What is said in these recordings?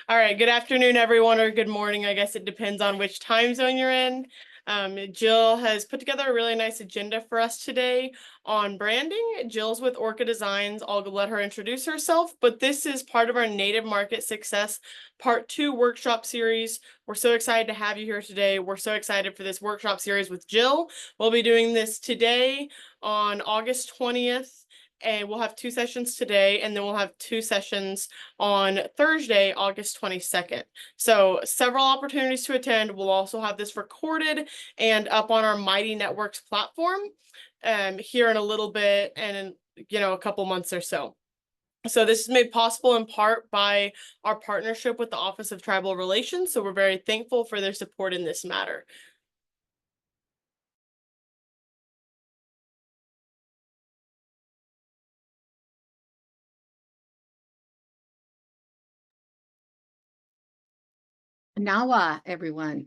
All right, good afternoon, everyone, or good morning. I guess it depends on which time zone you're in. Jill has put together a really nice agenda for us today on branding. Jill's with Orca Designs. I'll let her introduce herself, but this is part of our Native Market Success Part 2 workshop series. We're so excited to have you here today. We're so excited for this workshop series with Jill. We'll be doing this today on August 20th. And we'll have 2 sessions today, and then we'll have 2 sessions on Thursday, August 22nd. So several opportunities to attend. We'll also have this recorded and up on our Mighty Networks platform here in a little bit and in a couple months or so. So this is made possible in part by our partnership with the Office of Tribal Relations. So we're very thankful for their support in this matter. Nawa, everyone.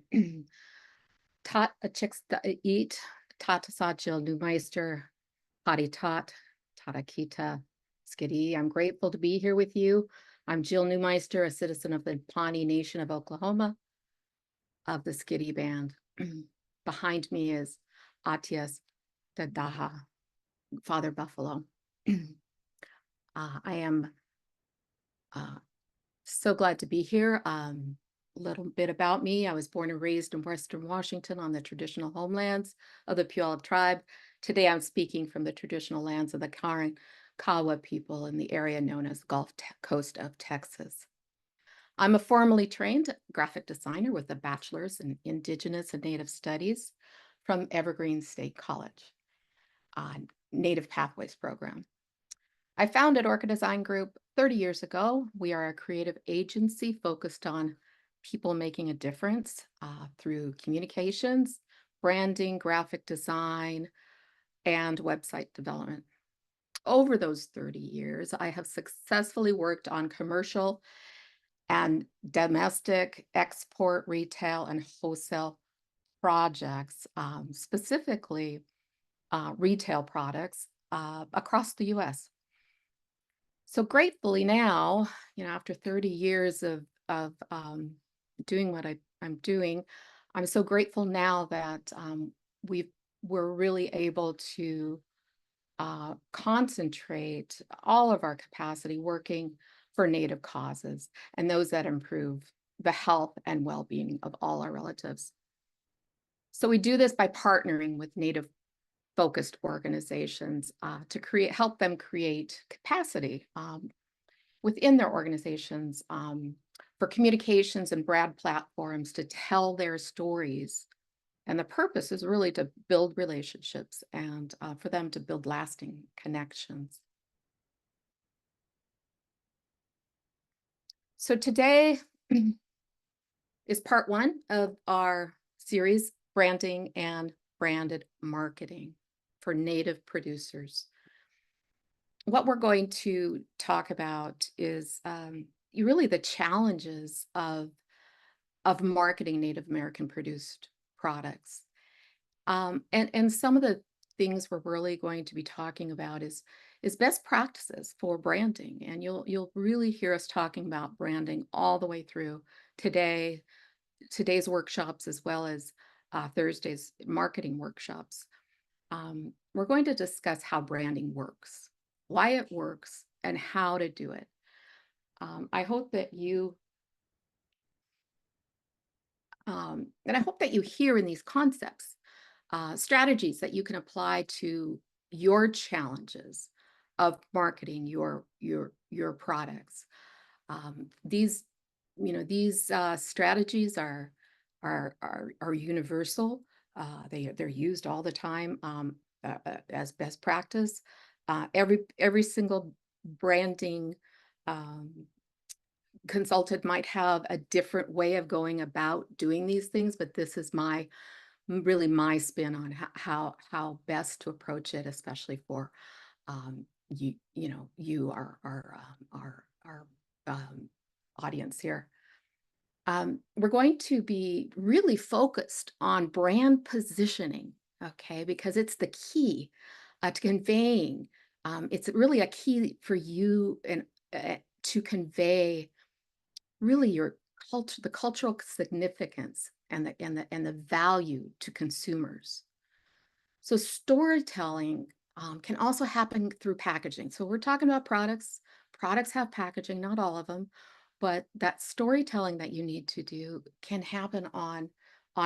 Tot a chicks eat, tata sajil numeister, pati tot, tatakita, skiddy. I'm grateful to be here with you. I'm Jill Newmeister, a citizen of the Pawnee Nation of Oklahoma, of the Skiddy Band. Behind me is Atias Dadaha, Father Buffalo. I am so glad to be here. A little bit about me. I was born and raised in Western Washington on the traditional homelands of the Puyallup tribe. Today I'm speaking from the traditional lands of the Kawa people in the area known as Gulf Coast of Texas. I'm a formally trained graphic designer with a bachelor's in Indigenous and Native Studies from Evergreen State College, Native Pathways program. I founded Orca Design Group 30 years ago. We are a creative agency focused on people making a difference through communications, branding, graphic design, and website development. Over those 30 years, I have successfully worked on commercial and domestic, export, retail, and wholesale projects, specifically retail products across the U.S. So gratefully now, after 30 years of doing what I'm doing, I'm so grateful now that we're really able to concentrate all of our capacity working for Native causes and those that improve the health and well-being of all our relatives. So we do this by partnering with Native focused organizations to help them create capacity within their organizations for communications and brand platforms to tell their stories. And the purpose is really to build relationships and for them to build lasting connections. So today is part 1 of our series, Branding and Branded Marketing for Native Producers. What we're going to talk about is really the challenges of marketing Native American produced products. And some of the things we're really going to be talking about is best practices for branding. And you'll really hear us talking about branding all the way through today's workshops, as well as Thursday's marketing workshops. We're going to discuss how branding works, why it works, and how to do it. I hope that you hear in these concepts strategies that you can apply to your challenges of marketing your products. These strategies are universal. They're used all the time as best practice. Every single branding consultant might have a different way of going about doing these things, but this is really my spin on how best to approach it, especially for our audience here. We're going to be really focused on brand positioning, okay, because it's the key to conveying. It's really a key for you and to convey really your culture, the cultural significance and the value to consumers. So storytelling can also happen through packaging. So we're talking about products. Products have packaging, not all of them, but that storytelling that you need to do can happen on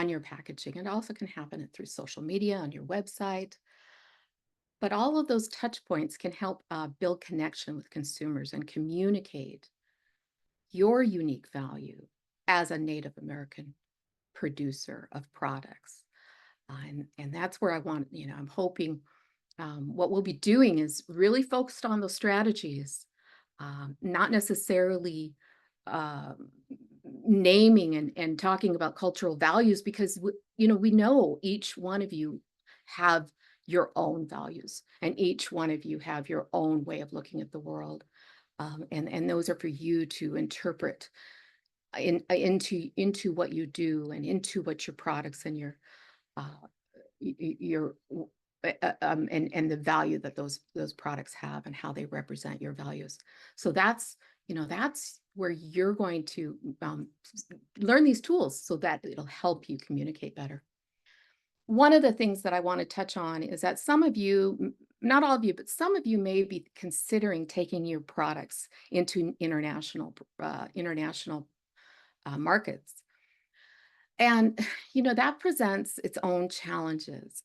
your packaging. It also can happen through social media, on your website. But all of those touch points can help build connection with consumers and communicate your unique value as a Native American producer of products. And that's where I want, I'm hoping what we'll be doing is really focused on those strategies, not necessarily um, naming and talking about cultural values because we know each one of you have your own values and each one of you have your own way of looking at the world, and those are for you to interpret into what you do and into what your products and uh, your and the value that those products have and how they represent your values. So that's where you're going to learn these tools so that it'll help you communicate better. One of the things that I want to touch on is that some of you, not all of you, but some of you may be considering taking your products into international markets. And, that presents its own challenges.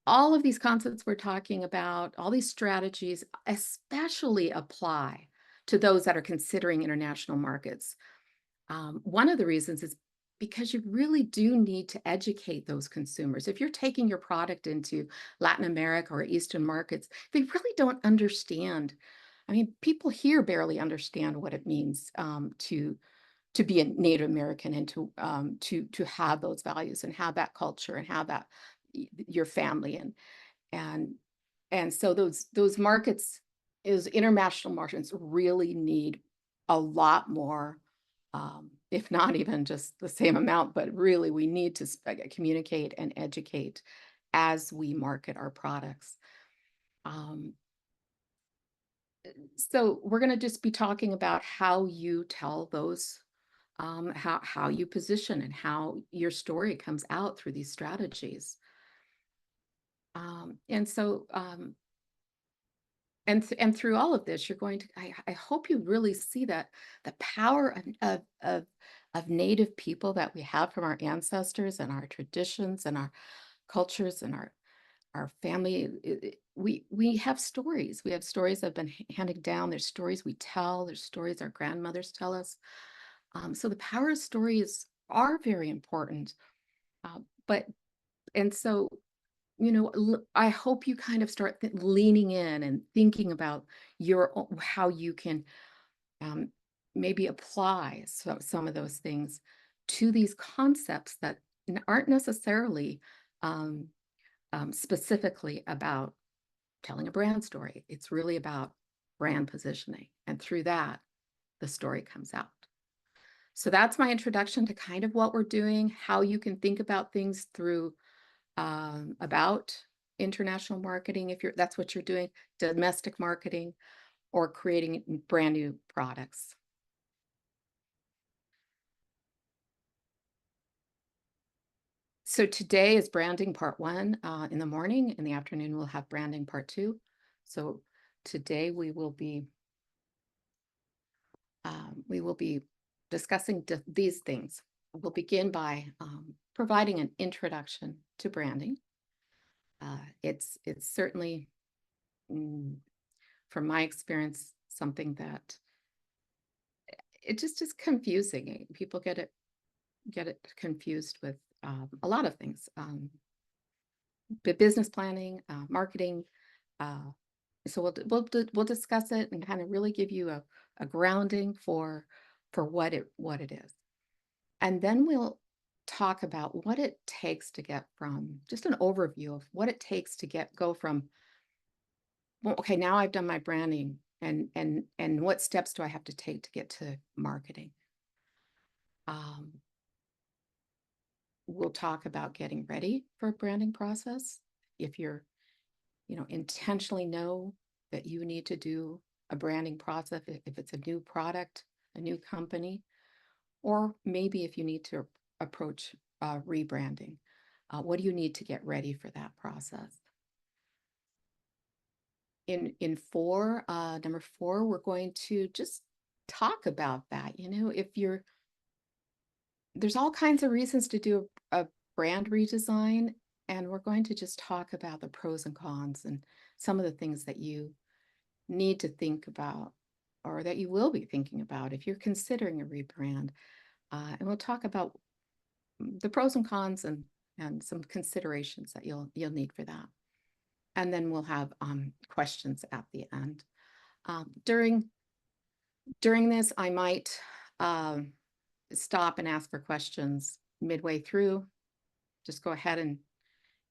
All of these concepts we're talking about, all these strategies, especially apply to those that are considering international markets. One of the reasons is because you really do need to educate those consumers. If you're taking your product into Latin America or Eastern markets, they really don't understand. I mean, people here barely understand what it means to be a Native American and to have those values and have that culture and have that your family and and so those markets is international markets really need a lot more, if not even just the same amount, but really we need to communicate and educate as we market our products. Um, so we're going to just be talking about how you tell those, how you position and how your story comes out through these strategies. And so and through all of this, you're going to, I hope you really see that the power of Native people that we have from our ancestors and our traditions and our cultures and our family. We have stories. We have stories that have been handed down. There's stories we tell. There's stories our grandmothers tell us. So the power of stories are very important. But and so I hope you kind of start leaning in and thinking about how you can um, maybe apply some of those things to these concepts that aren't necessarily um, specifically about telling a brand story. It's really about brand positioning. And through that, the story comes out. So that's my introduction to kind of what we're doing, how you can think about things through about international marketing, if that's what you're doing, domestic marketing, or creating brand new products. So today is branding part one in the morning. In the afternoon, we'll have branding part two. So today we will be discussing these things. We'll begin by providing an introduction to branding. It's certainly, from my experience, something that it just is confusing. People get it confused with a lot of things, business planning, marketing. Uh, so we'll discuss it and kind of really give you a grounding for what it is, and then we'll talk about what it takes to get from just an overview of what it takes to go from, well, okay, now I've done my branding and what steps do I have to take to get to marketing. Um, we'll talk about getting ready for a branding process. If you're, intentionally know that you need to do a branding process, if it's a new product, a new company, or maybe if you need to approach rebranding. What do you need to get ready for that process? In number 4, we're going to just talk about that. There's all kinds of reasons to do a brand redesign, and we're going to just talk about the pros and cons and some of the things that you need to think about, or that you will be thinking about if you're considering a rebrand. And we'll talk about the pros and cons and some considerations that you'll need for that. And then we'll have questions at the end. During this, I might stop and ask for questions midway through. Just go ahead and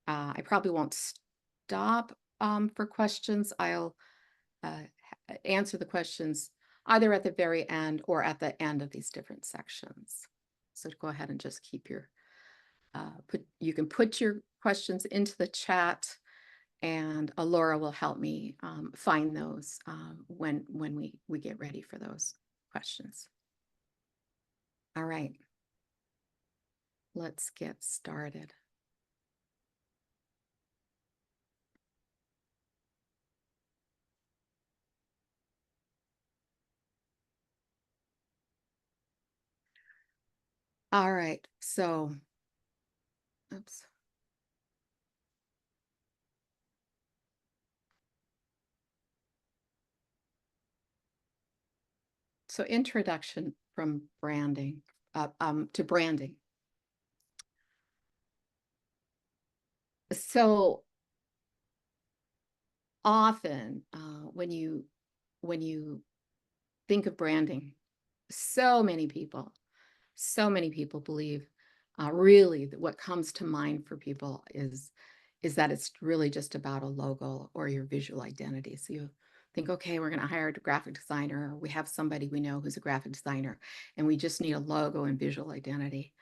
I probably won't stop for questions. I'll answer the questions either at the very end or at the end of these different sections. So go ahead and just keep your you can put your questions into the chat, and Laura will help me find those when we get ready for those questions. All right, let's get started. All right, so, oops. So introduction from branding to branding. So often when you think of branding, so many people believe really that what comes to mind for people is that it's really just about a logo or your visual identity. So you think, okay, we're going to hire a graphic designer, or we have somebody we know who's a graphic designer, and we just need a logo and visual identity.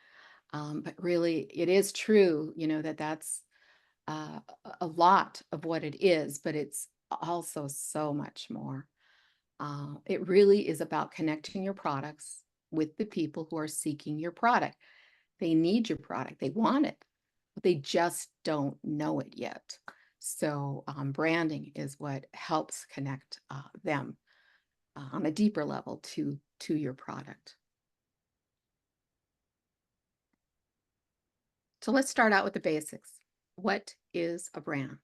But really, it is true, that that's a lot of what it is, but it's also so much more. It really is about connecting your products with the people who are seeking your product. They need your product, they want it, but they just don't know it yet. So branding is what helps connect them on a deeper level to your product. So let's start out with the basics. What is a brand?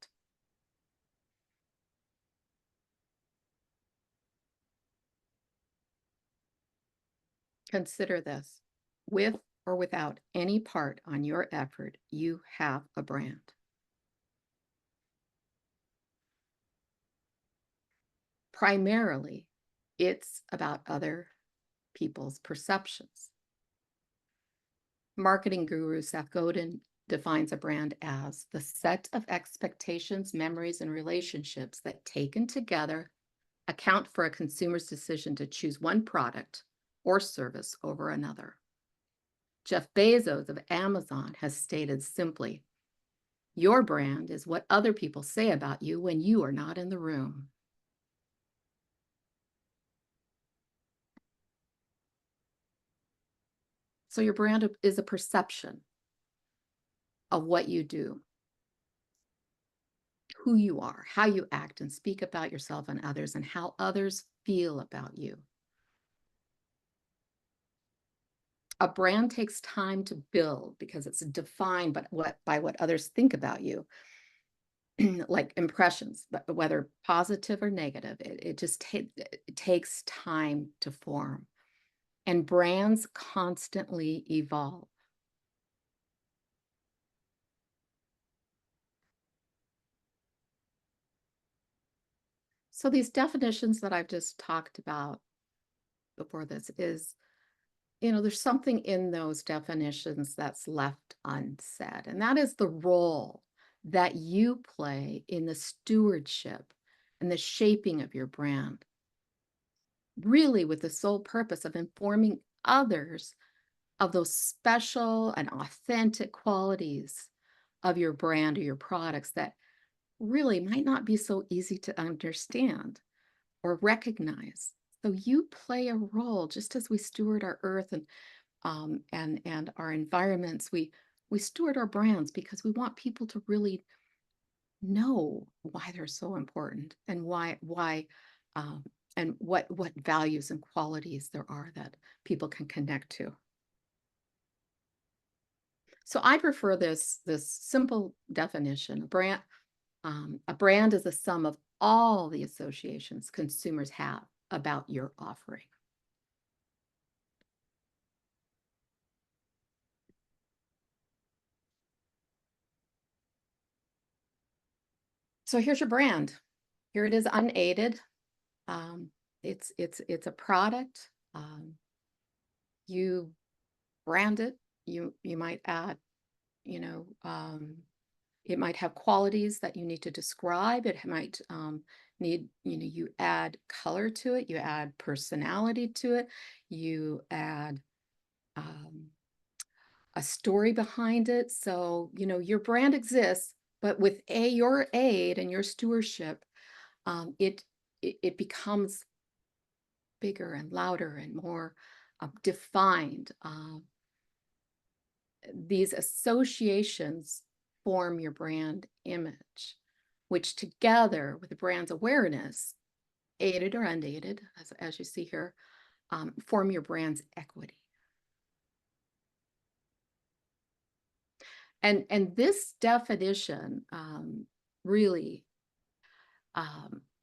Consider this. With or without any part on your effort, you have a brand. Primarily, it's about other people's perceptions. Marketing guru Seth Godin defines a brand as the set of expectations, memories, and relationships that, taken together, account for a consumer's decision to choose one product or service over another. Jeff Bezos of Amazon has stated simply, "Your brand is what other people say about you when you are not in the room." So your brand is a perception of what you do, who you are, how you act and speak about yourself and others, and how others feel about you. A brand takes time to build because it's defined by what others think about you, like impressions, but whether positive or negative. It just it takes time to form. And brands constantly evolve. So these definitions that I've just talked about before this is, there's something in those definitions that's left unsaid, and that is the role that you play in the stewardship and the shaping of your brand, really with the sole purpose of informing others of those special and authentic qualities of your brand or your products that really might not be so easy to understand or recognize. So you play a role, just as we steward our earth and our environments. We steward our brands because we want people to really know why they're so important and why um, and what values and qualities there are that people can connect to. So I prefer this simple definition. A brand is a sum of all the associations consumers have about your offering. So here's your brand. Here it is unaided. Um, it's a product. You brand it. You might add, you know, it might have qualities that you need to describe. It might need, you add color to it. You add personality to it. You add um, a story behind it. So, your brand exists, but with your aid and your stewardship, it becomes bigger and louder and more defined. These associations form your brand image, which together with the brand's awareness, aided or unaided, as you see here, form your brand's equity. And this definition really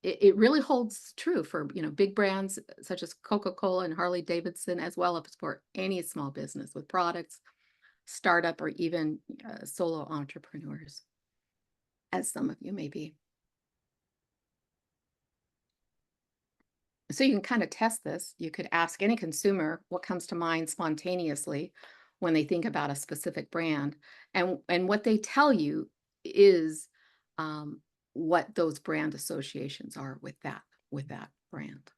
it really holds true for big brands such as Coca-Cola and Harley Davidson, as well as for any small business with products, startup, or even solo entrepreneurs, as some of you may be. So you can kind of test this. You could ask any consumer what comes to mind spontaneously when they think about a specific brand, and what they tell you is um, what those brand associations are with that brand.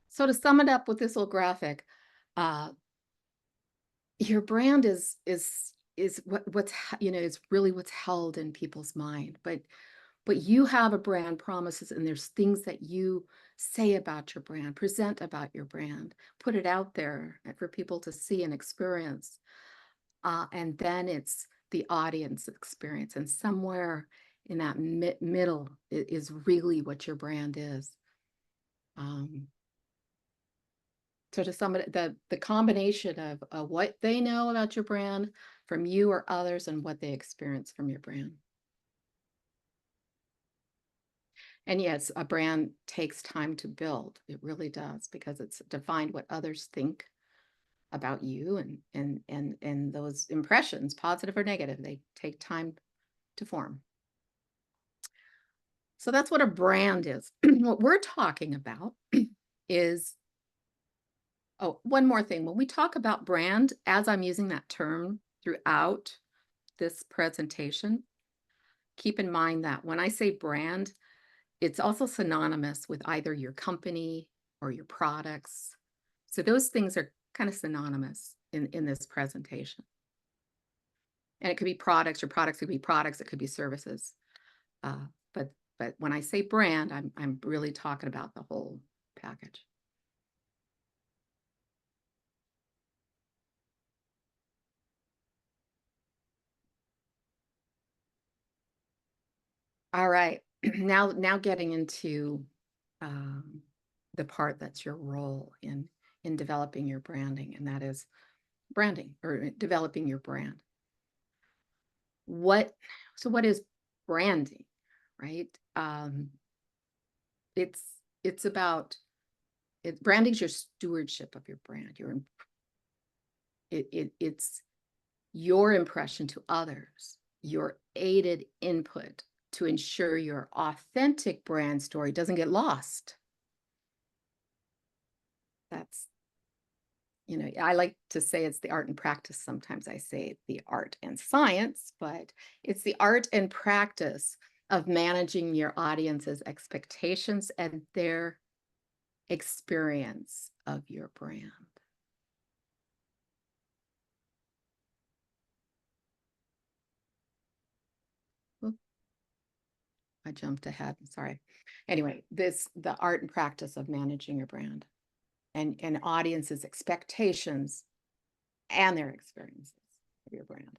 So to sum it up with this little graphic, uh, your brand is is really what's held in people's mind, but you have a brand promises, and there's things that you say about your brand, present about your brand, put it out there for people to see and experience. And then it's the audience experience. And somewhere in that middle is really what your brand is. Um, so to sum it, the combination of what they know about your brand from you or others, and what they experience from your brand. And yes, a brand takes time to build. It really does, because it's defined what others think about you, and those impressions, positive or negative, they take time to form. So that's what a brand is. What we're talking about is, oh, one more thing. When we talk about brand, as I'm using that term throughout this presentation, keep in mind that when I say brand, it's also synonymous with either your company or your products. So those things are kind of synonymous in this presentation. And it could be products, your products could be products, it could be services. Uh, but when I say brand, I'm really talking about the whole package. All right, now getting into the part that's your role in developing your branding, and that is branding, or developing your brand. What is branding, right? It's about branding is your stewardship of your brand. It's your impression to others, your aided input to ensure your authentic brand story doesn't get lost. That's, I like to say it's the art and practice. Sometimes I say the art and science, but it's the art and practice of managing your audience's expectations and their experience of your brand. I jumped ahead. Sorry. Anyway, the art and practice of managing your brand and audiences' expectations and their experiences of your brand.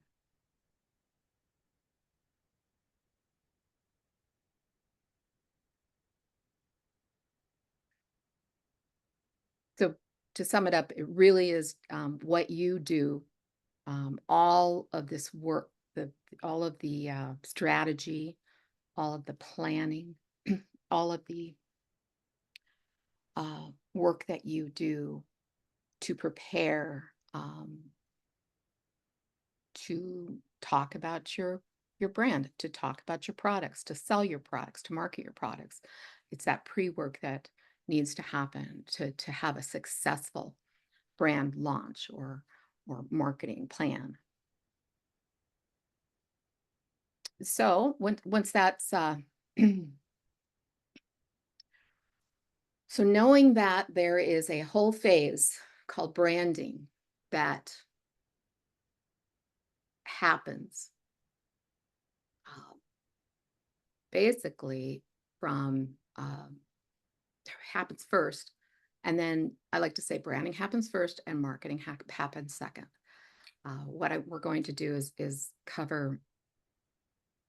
So to sum it up, it really is what you do, all of this work, all of the strategy, all of the planning, all of the work that you do to prepare to talk about your brand, to talk about your products, to sell your products, to market your products. It's that pre-work that needs to happen to have a successful brand launch or marketing plan. So once that's so knowing that there is a whole phase called branding that happens basically from happens first, and then I like to say branding happens first and marketing happens second. What we're going to do is cover.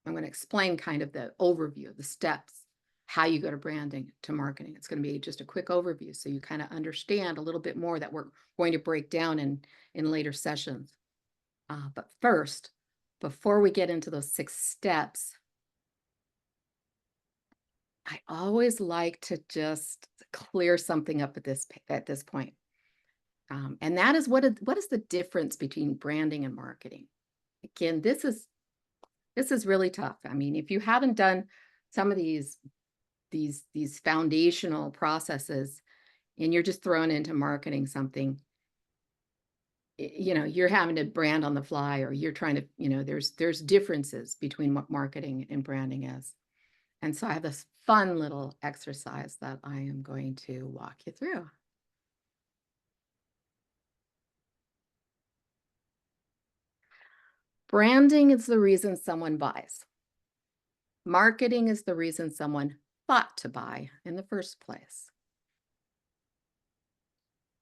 I'm going to explain kind of the overview, the steps, how you go to branding to marketing. It's going to be just a quick overview so you kind of understand a little bit more that we're going to break down in later sessions. But first, before we get into those 6 steps, I always like to just clear something up at this point. And that is what is the difference between branding and marketing? Again, this is really tough. I mean, if you haven't done some of these foundational processes and you're just thrown into marketing something, you know, you're having to brand on the fly, or you're trying to, there's differences between what marketing and branding is. And so I have this fun little exercise that I am going to walk you through. Branding is the reason someone buys. Marketing is the reason someone thought to buy in the first place.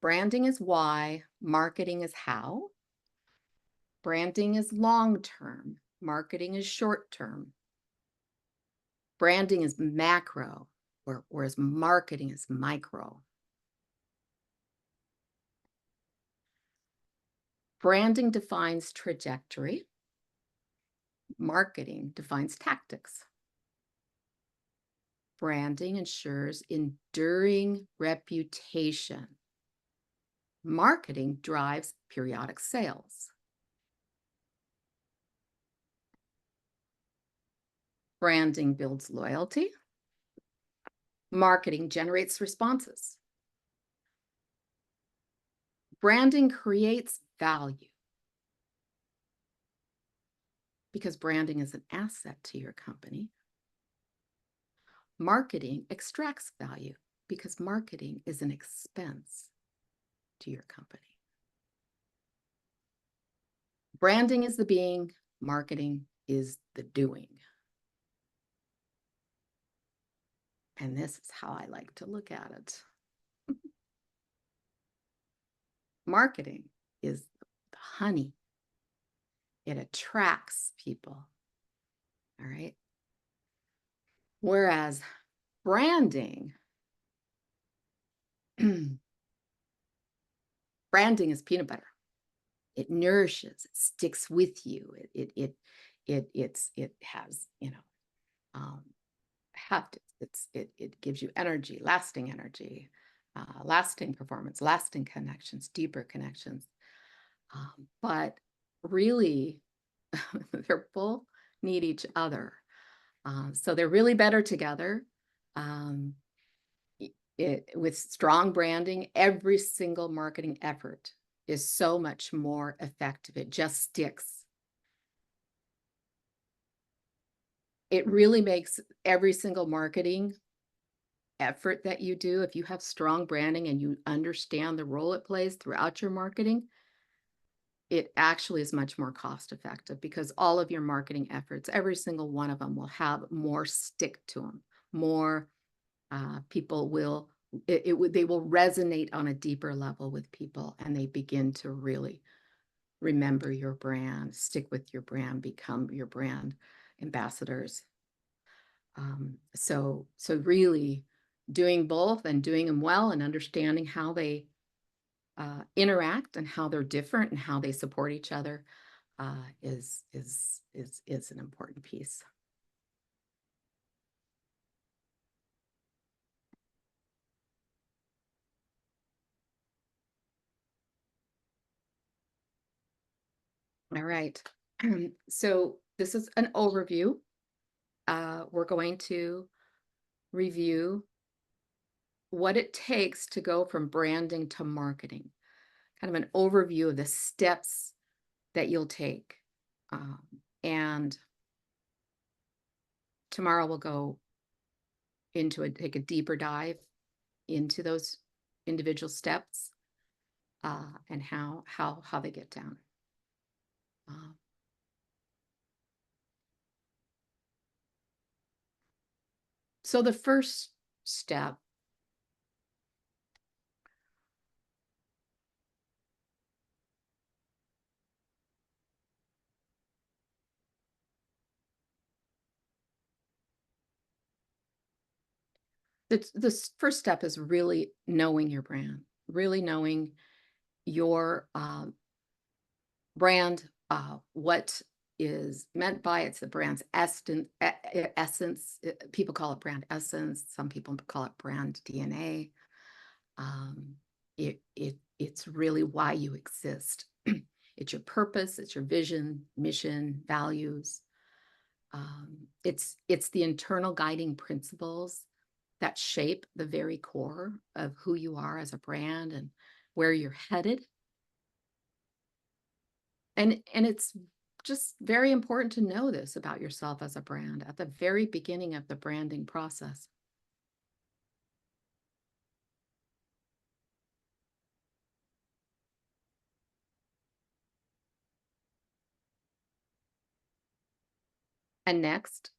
Branding is why, marketing is how. Branding is long-term, marketing is short-term. Branding is macro, whereas marketing is micro. Branding defines trajectory. Marketing defines tactics. Branding ensures enduring reputation. Marketing drives periodic sales. Branding builds loyalty. Marketing generates responses. Branding creates value because branding is an asset to your company. Marketing extracts value because marketing is an expense to your company. Branding is the being, marketing is the doing. And this is how I like to look at it. Marketing is the honey. It attracts people. All right. Whereas branding, branding is peanut butter. It nourishes, it sticks with you. It has, heft. It gives you energy, lasting performance, lasting connections, deeper connections. But really, they're both need each other. So they're really better together. With strong branding, every single marketing effort is so much more effective. It just sticks. It really makes every single marketing effort that you do, if you have strong branding and you understand the role it plays throughout your marketing, it actually is much more cost effective because all of your marketing efforts, every single one of them will have more stick to them, more people will, they will resonate on a deeper level with people, and they begin to really remember your brand, stick with your brand, become your brand ambassadors. So really doing both and doing them well and understanding how they interact and how they're different and how they support each other is an important piece. All right. So this is an overview. We're going to review what it takes to go from branding to marketing, kind of an overview of the steps that you'll take. And tomorrow we'll go into take a deeper dive into those individual steps and how they get down. So the first step the first step is really knowing your brand, really knowing your brand, what is meant by it's the brand's essence. People call it brand essence. Some people call it brand DNA. It's really why you exist. It's your purpose, it's your vision, mission, values. It's the internal guiding principles that shape the very core of who you are as a brand and where you're headed. And it's just very important to know this about yourself as a brand at the very beginning of the branding process. And next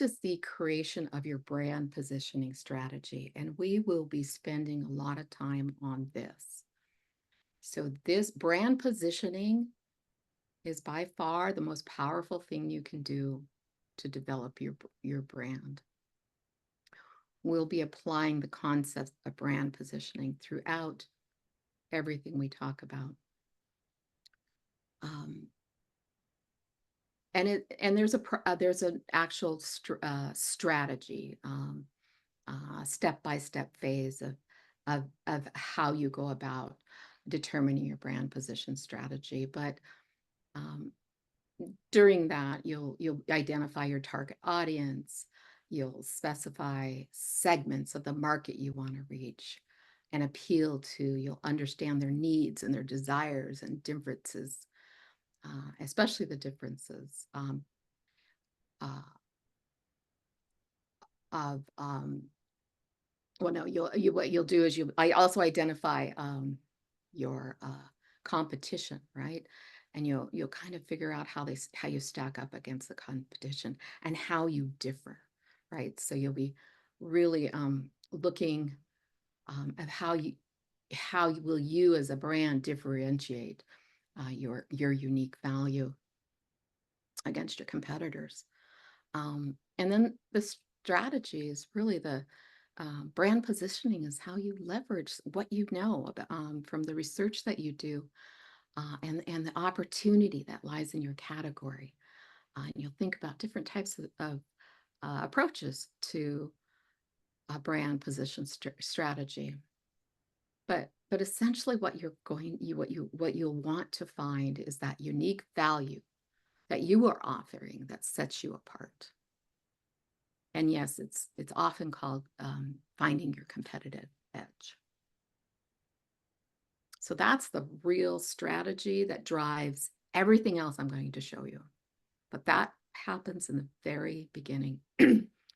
is the creation of your brand positioning strategy. And we will be spending a lot of time on this. So this brand positioning is by far the most powerful thing you can do to develop your brand. We'll be applying the concept of brand positioning throughout everything we talk about. And there's an actual strategy, step-by-step phase of how you go about determining your brand position strategy. But during that, you'll identify your target audience, you'll specify segments of the market you want to reach and appeal to, you'll understand their needs and their desires and differences, especially the differences of well, no, what you'll do is I also identify your competition, right? And you'll kind of figure out how you stack up against the competition and how you differ, right? So you'll be really looking at how will you as a brand differentiate your unique value against your competitors. And then the strategy is really the brand positioning is how you leverage what you know about, from the research that you do and the opportunity that lies in your category. And you'll think about different types of approaches to a brand position strategy. But essentially what you'll want to find is that unique value that you are offering that sets you apart. And yes, it's often called finding your competitive edge. So that's the real strategy that drives everything else I'm going to show you. But that happens in the very beginning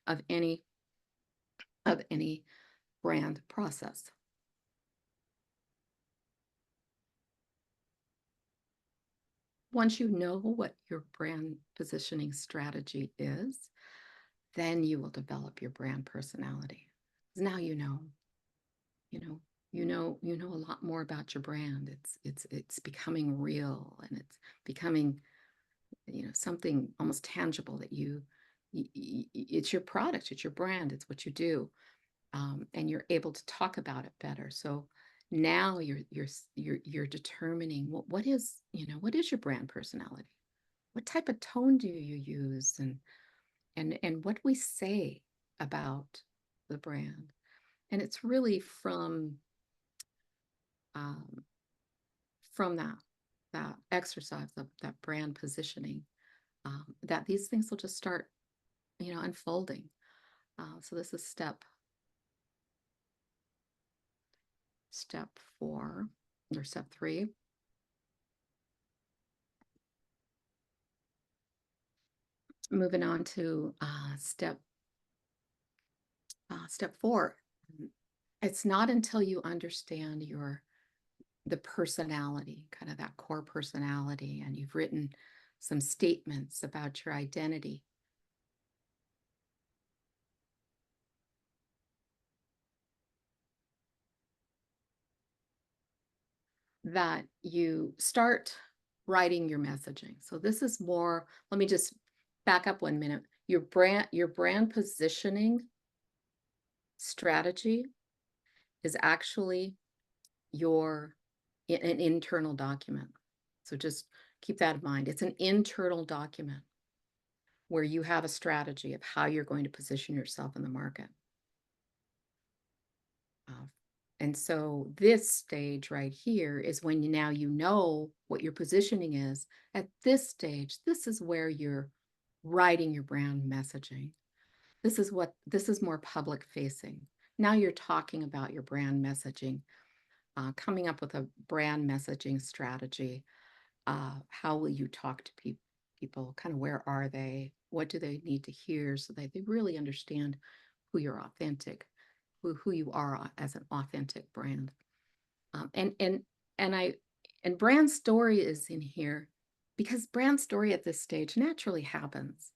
of any brand process. once you know what your brand positioning strategy is, then you will develop your brand personality. 'Cause now you know, you know, you know a lot more about your brand. It's becoming real, and it's becoming, something almost tangible that it's your product, it's your brand, it's what you do, and you're able to talk about it better. So now you're determining what is your brand personality? What type of tone do you use, and what do we say about the brand? And it's really um, from that exercise of that brand positioning, that these things will just start, unfolding. So this is step 4 or step 3. Moving on to step 4. It's not until you understand the personality, kind of that core personality, and you've written some statements about your identity, that you start writing your messaging. So this is more, let me just back up 1 minute. Your brand positioning strategy is actually an internal document. So just keep that in mind. It's an internal document where you have a strategy of how you're going to position yourself in the market. Uh, and so this stage right here is when now you know what your positioning is. At this stage, this is where you're writing your brand messaging. This is more public facing. Now you're talking about your brand messaging, coming up with a brand messaging strategy. How will you talk to people? Kind of where are they? What do they need to hear so that they really understand who you're authentic, who you are as an authentic brand. And brand story is in here because brand story at this stage naturally happens.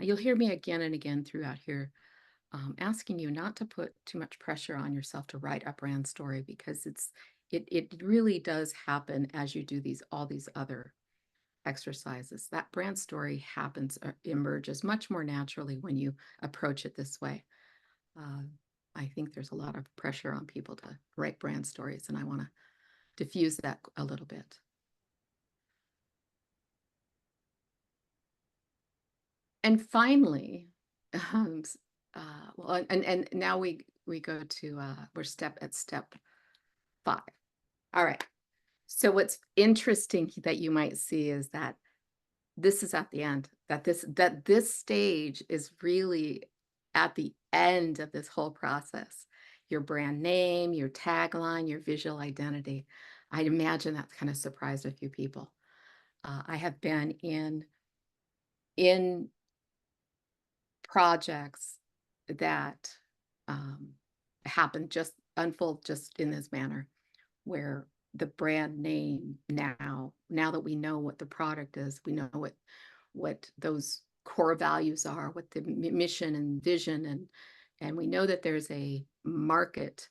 You'll hear me again and again throughout here, asking you not to put too much pressure on yourself to write a brand story, because it really does happen as you do all these other exercises. That brand story emerges much more naturally when you approach it this way. Uh, I think there's a lot of pressure on people to write brand stories, and I want to diffuse that a little bit. And finally, well, and now we go to we're at step 5. All right. So what's interesting that you might see is that this is at the end, that this stage is really at the end of this whole process. Your brand name, your tagline, your visual identity. I imagine that's kind of surprised a few people. I have been in projects that unfold just in this manner, where the brand name, now that we know what the product is, we know what those core values are, what the mission and vision, and we know that there's a market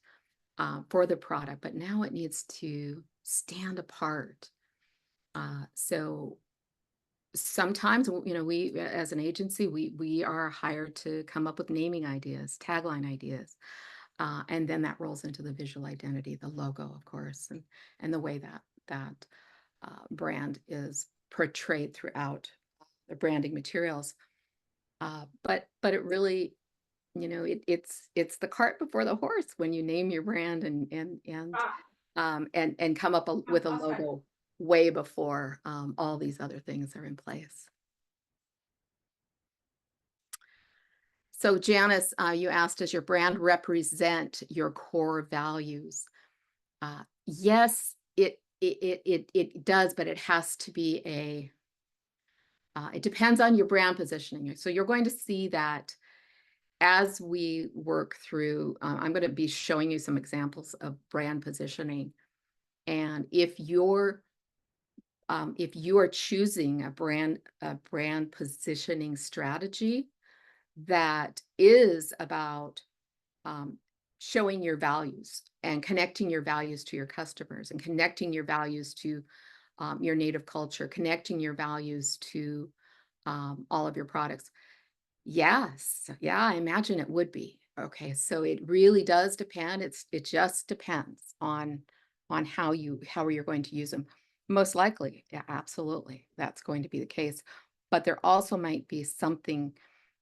for the product, but now it needs to stand apart. So sometimes, we as an agency, we are hired to come up with naming ideas, tagline ideas, and then that rolls into the visual identity, the logo, of course, and the way that brand is portrayed throughout the branding materials. But it really, it's the cart before the horse when you name your brand and come up with a logo way before all these other things are in place. So Janice, you asked, does your brand represent your core values? Yes, it does, but it has to be it depends on your brand positioning. So you're going to see that as we work through, I'm going to be showing you some examples of brand positioning. And if your if you are choosing a brand positioning strategy that is about um, showing your values and connecting your values to your customers and connecting your values to your native culture, connecting your values to all of your products. Yes, yeah, I imagine it would be. Okay, so it really does depend. It just depends on how you're going to use them. Most likely, yeah, absolutely, that's going to be the case. But there also might be something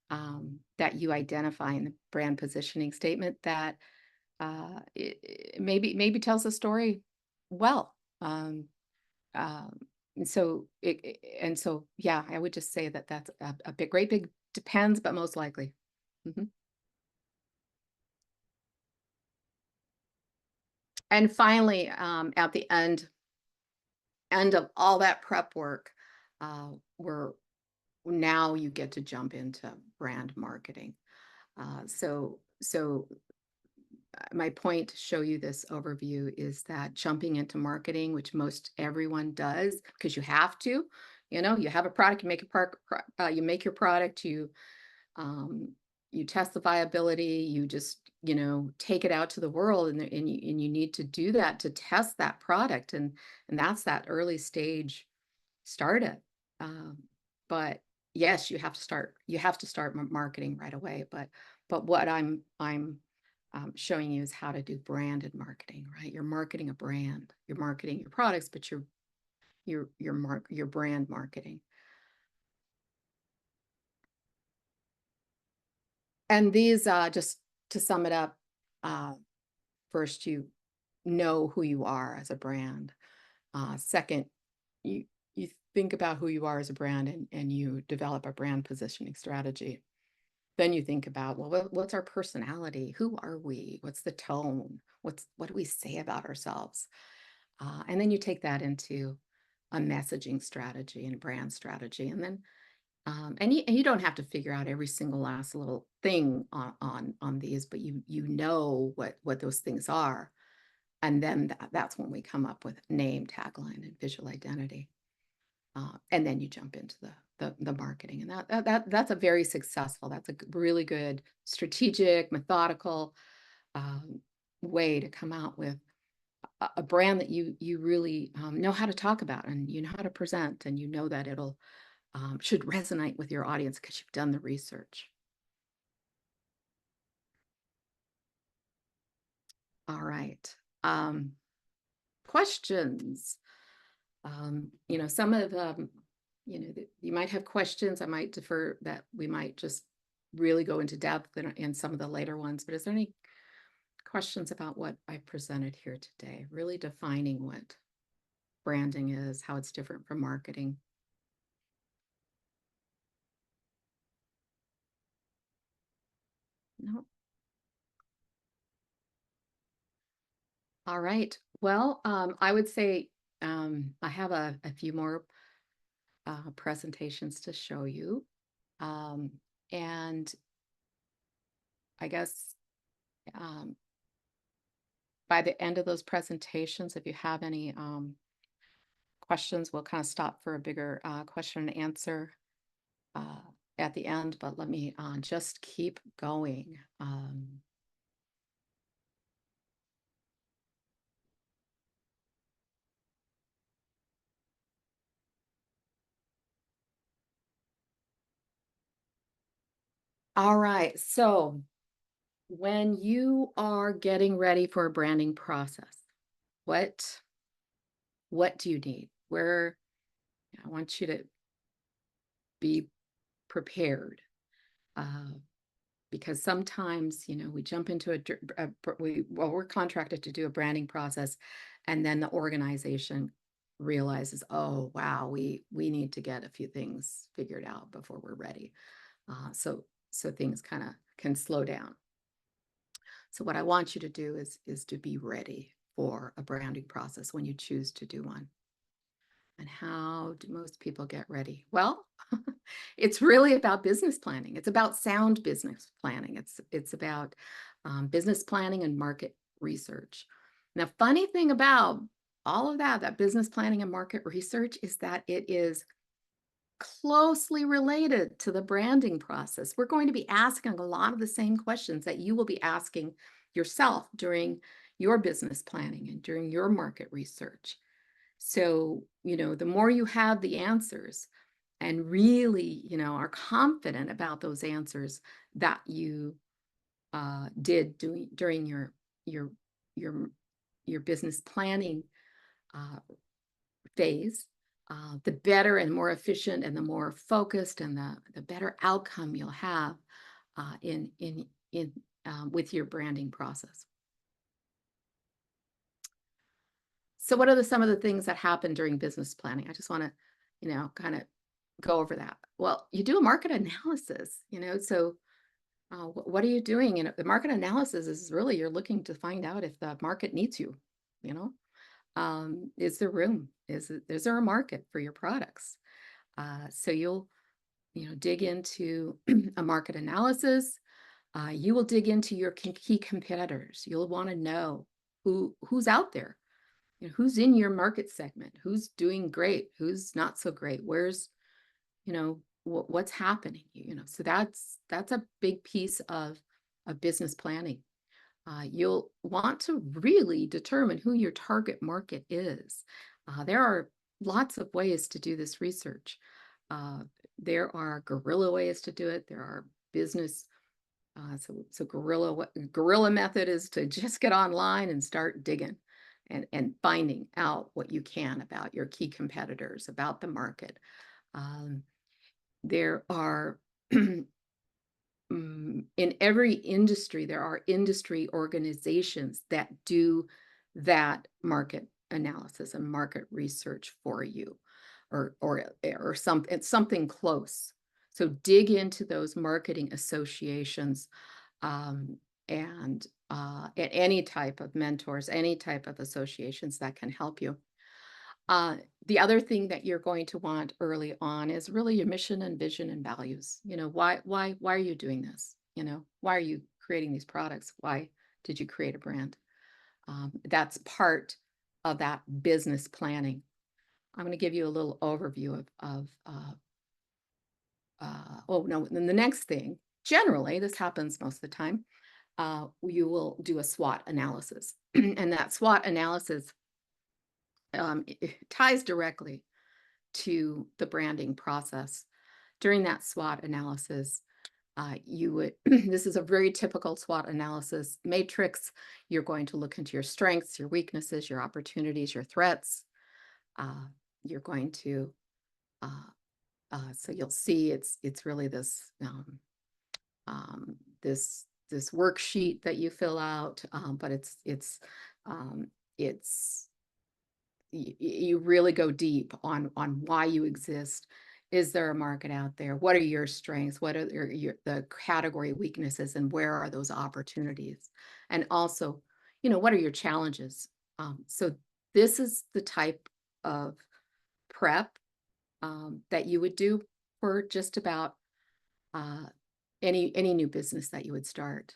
that you identify in the brand positioning statement that maybe tells the story well. Um, and so yeah, I would just say that that's a big, great big depends, but most likely. Mhm. And finally, at the end of all that prep work, we're now you get to jump into brand marketing. So my point to show you this overview is that jumping into marketing, which most everyone does, because you have to, you have a product, you make a you make your product, um, you test the viability, you just, take it out to the world, and you need to do that to test that product, and that's that early stage startup. Um, but yes, you have to start marketing right away. But what I'm showing you is how to do branded marketing, right? You're marketing a brand, you're marketing your products, but your brand marketing. And these, just to sum it up, uh, first, you know who you are as a brand. Second, you you think about who you are as a brand, and you develop a brand positioning strategy. Then you think about, well, what's our personality? Who are we? What's the tone? What do we say about ourselves? And then you take that into a messaging strategy and a brand strategy, and then and you don't have to figure out every single last little thing on these, but you know what those things are, and then that's when we come up with name, tagline, and visual identity, and then you jump into the marketing, and that's a very successful. That's a really good strategic, methodical um, way to come out with a brand that you really know how to talk about, and you know how to present, and you know that it'll should resonate with your audience because you've done the research. All right. Um, Questions. Some of them, you might have questions. I might defer that we might just really go into depth in some of the later ones. But is there any questions about what I presented here today? Really defining what branding is, how it's different from marketing. No. All right. Well, I would say I have a few more presentations to show you. Um, and I guess um, by the end of those presentations, if you have any questions, we'll kind of stop for a bigger question and answer uh, at the end, but let me just keep going. All right, so when you are getting ready for a branding process, what what do you need? Where I want you to be prepared. Uh, because sometimes, we jump into we're contracted to do a branding process, and then the organization realizes, oh wow, we need to get a few things figured out before we're ready. So things kind of can slow down. So what I want you to do is to be ready for a branding process when you choose to do one. And how do most people get ready? Well, it's really about business planning. It's about sound business planning. It's about business planning and market research. Now, funny thing about all of that business planning and market research, is that it is closely related to the branding process. We're going to be asking a lot of the same questions that you will be asking yourself during your business planning and during your market research. So, the more you have the answers and really, are confident about those answers that you did during your your your business planning uh, phase, the better and more efficient and the more focused and the better outcome you'll have in with your branding process. So, what are some of the things that happen during business planning? I just want to, kind of go over that. Well, you do a market analysis. So what are you doing? The market analysis is really, you're looking to find out if the market needs you. You know, is there room? Is there a market for your products? So you'll dig into a market analysis. You will dig into your key competitors. You'll want to know who's out there. Who's in your market segment? Who's doing great? Who's not so great? Where's what's happening? So that's a big piece of business planning. You'll want to really determine who your target market is. There are lots of ways to do this research. There are guerrilla ways to do it. There are business. So guerrilla method is to just get online and start digging and finding out what you can about your key competitors, about the market. There are in every industry, there are industry organizations that do that market analysis and market research for you, or something close. So dig into those marketing associations, and any type of mentors, any type of associations that can help you. The other thing that you're going to want early on is really your mission and vision and values. Why are you doing this? Why are you creating these products? Why did you create a brand? That's part of that business planning. I'm going to give you a little overview then the next thing, generally, this happens most of the time, you will do a SWOT analysis. And that SWOT analysis it ties directly to the branding process. During that SWOT analysis, you would, this is a very typical SWOT analysis matrix. You're going to look into your strengths, your weaknesses, your opportunities, your threats. You're going to, so you'll see it's really this, this worksheet that you fill out, but you really go deep on why you exist. Is there a market out there? What are your strengths? What are the category weaknesses, and where are those opportunities? And also, what are your challenges? So this is the type of prep that you would do for just about any new business that you would start.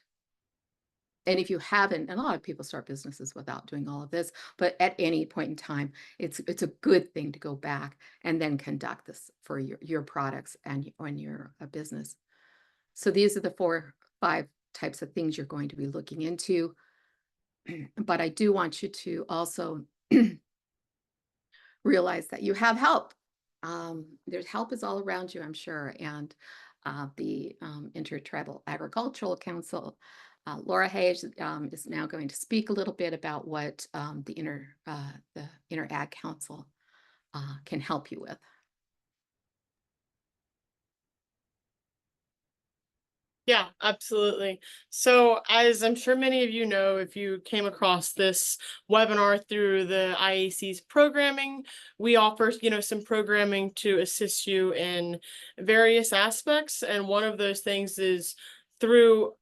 And if you haven't, and a lot of people start businesses without doing all of this, but at any point in time, it's a good thing to go back and then conduct this for your products and your business. So these are the 5 types of things you're going to be looking into. But I do want you to also realize that you have help. There's help is all around you, I'm sure. And the Intertribal Agricultural Council, Laura Hayes, is now going to speak a little bit about what the Inter Ag Council can help you with. Yeah, absolutely. So as I'm sure many of you know, if you came across this webinar through the IAC's programming, we offer, some programming to assist you in various aspects. And one of those things is through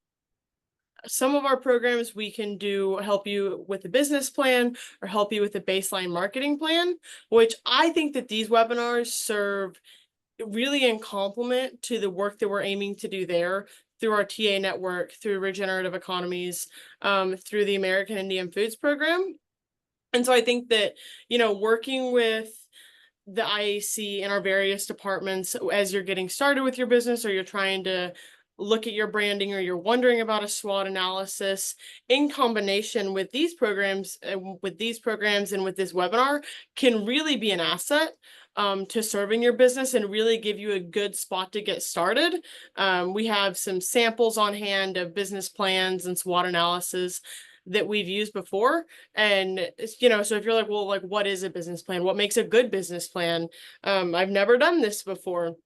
some of our programs, we can help you with a business plan or help you with a baseline marketing plan, which I think that these webinars serve really in complement to the work that we're aiming to do there through our TA network, through regenerative economies, through the American Indian Foods Program. And so I think that, working with the IAC in our various departments as you're getting started with your business, or you're trying to look at your branding, or you're wondering about a SWOT analysis, in combination with these programs, and with this webinar, can really be an asset to serving your business and really give you a good spot to get started. We have some samples on hand of business plans and SWOT analysis that we've used before. And so if you're like, well, like, what is a business plan? What makes a good business plan? I've never done this before.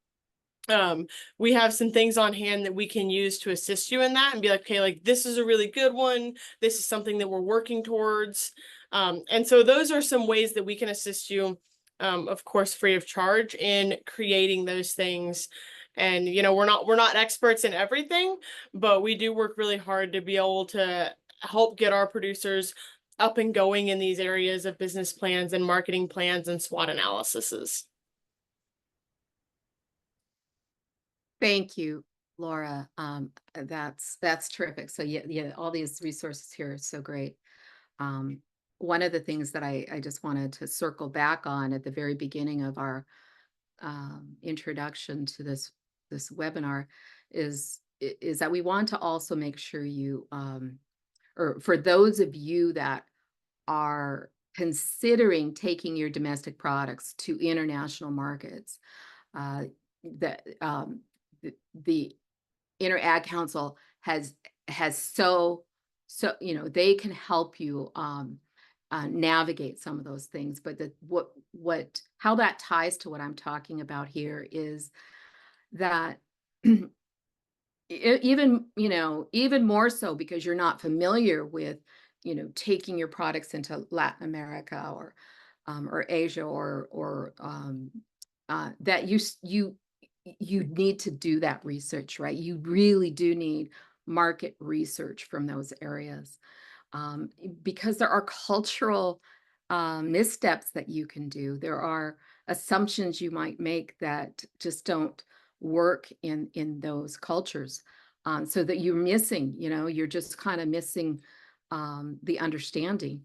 We have some things on hand that we can use to assist you in that, and be like, okay, like, this is a really good one. This is something that we're working towards. And so those are some ways that we can assist you, of course, free of charge, in creating those things. And we're not experts in everything, but we do work really hard to be able to help get our producers up and going in these areas of business plans and marketing plans and SWOT analyses. Thank you, Laura. That's terrific. So yeah, all these resources here are so great. Um, One of the things that I just wanted to circle back on at the very beginning of our introduction to this webinar is that we want to also make sure you or for those of you that are considering taking your domestic products to international markets, uh, that the Inter Ag Council has so they can help you navigate some of those things. But what how that ties to what I'm talking about here is that even even more so because you're not familiar with taking your products into Latin America or Asia or that you need to do that research, right? You really do need market research from those areas, because there are cultural missteps that you can do. There are assumptions you might make that just don't work in those cultures, so that you're missing. You're just kind of missing the understanding.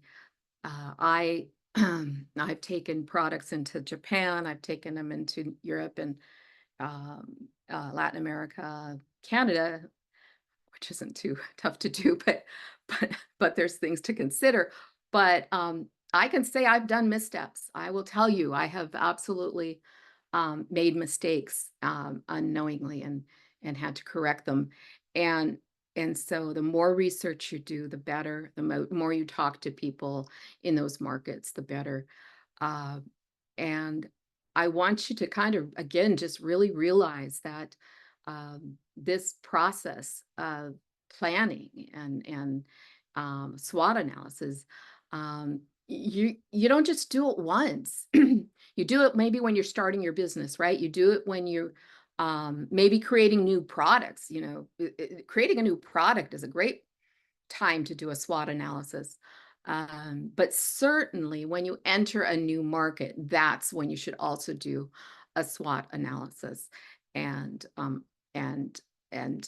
I I've taken products into Japan. I've taken them into Europe and Latin America, Canada, which isn't too tough to do, but there's things to consider. But I can say I've done missteps. I will tell you, I have absolutely made mistakes unknowingly and had to correct them. And and so the more research you do, the better. The more you talk to people in those markets, the better. Uh, and I want you to kind of, again, just really realize that this process of planning and SWOT analysis, you don't just do it once. You do it maybe when you're starting your business, right? You do it when you're maybe creating new products. Creating a new product is a great time to do a SWOT analysis. But certainly when you enter a new market, that's when you should also do a SWOT analysis. And and and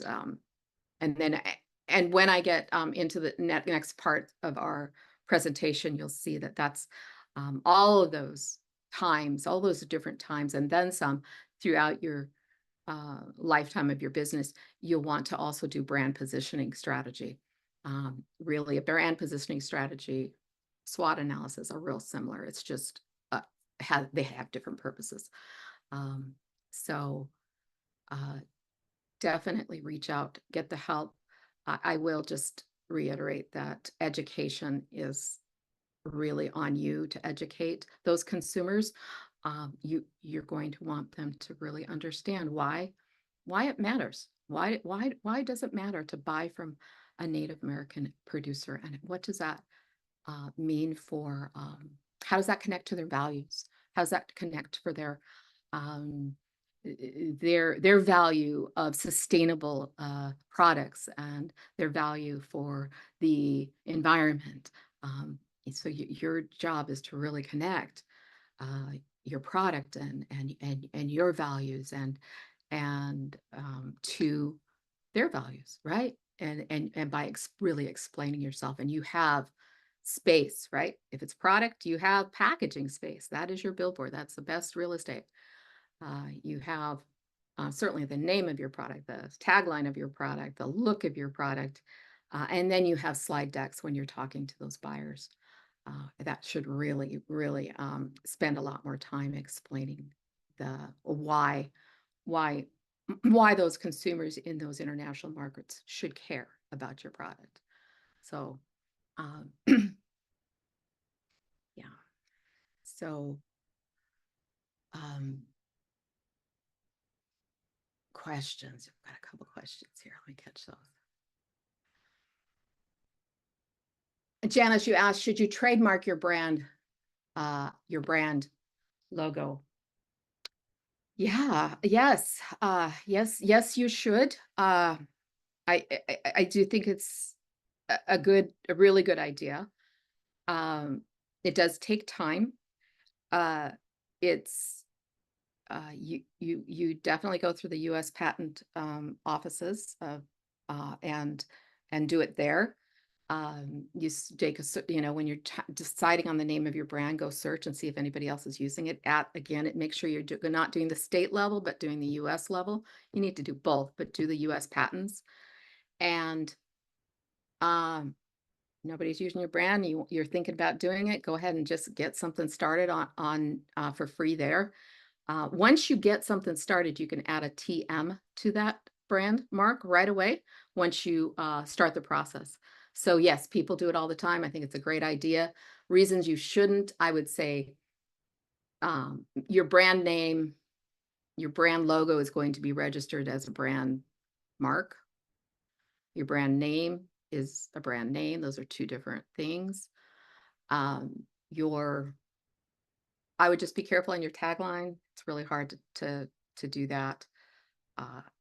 and then and when I get into the next part of our presentation, you'll see that that's all of those times, all those different times, and then some throughout your lifetime of your business. You'll want to also do brand positioning strategy. Really, a brand positioning strategy, SWOT analysis are real similar. It's just they have different purposes. Um, so uh, definitely reach out, get the help. I will just reiterate that education is really on you to educate those consumers. You're going to want them to really understand why it matters. Why does it matter to buy from a Native American producer, and what does that mean for how does that connect to their values? How does that connect for um, their value of sustainable products and their value for the environment? So your job is to really connect uh, your product and your values and to their values, right? And by really explaining yourself, and you have space, right? If it's product, you have packaging space. That is your billboard. That's the best real estate. You have certainly the name of your product, the tagline of your product, the look of your product, and then you have slide decks when you're talking to those buyers. That should really spend a lot more time explaining the why why those consumers in those international markets should care about your product. So, um, yeah. So, um, questions. I've got a couple questions here. Let me catch those. Janice, you asked, should you trademark your brand logo? Yeah, yes, yes, you should. I do think it's a really good idea. It does take time. Uh, it's you definitely go through the U.S. patent offices and do it there. You take when you're deciding on the name of your brand, go search and see if anybody else is using it. It makes sure you're not doing the state level, but doing the U.S. level. You need to do both, but do the U.S. patents. And nobody's using your brand. You're thinking about doing it. Go ahead and just get something started on for free there. Once you get something started, you can add a TM to that brand mark right away once you start the process. So yes, people do it all the time. I think it's a great idea. Reasons you shouldn't, I would say, your brand name, your brand logo is going to be registered as a brand mark. Your brand name is a brand name. Those are two different things. I would just be careful on your tagline. It's really hard to do that.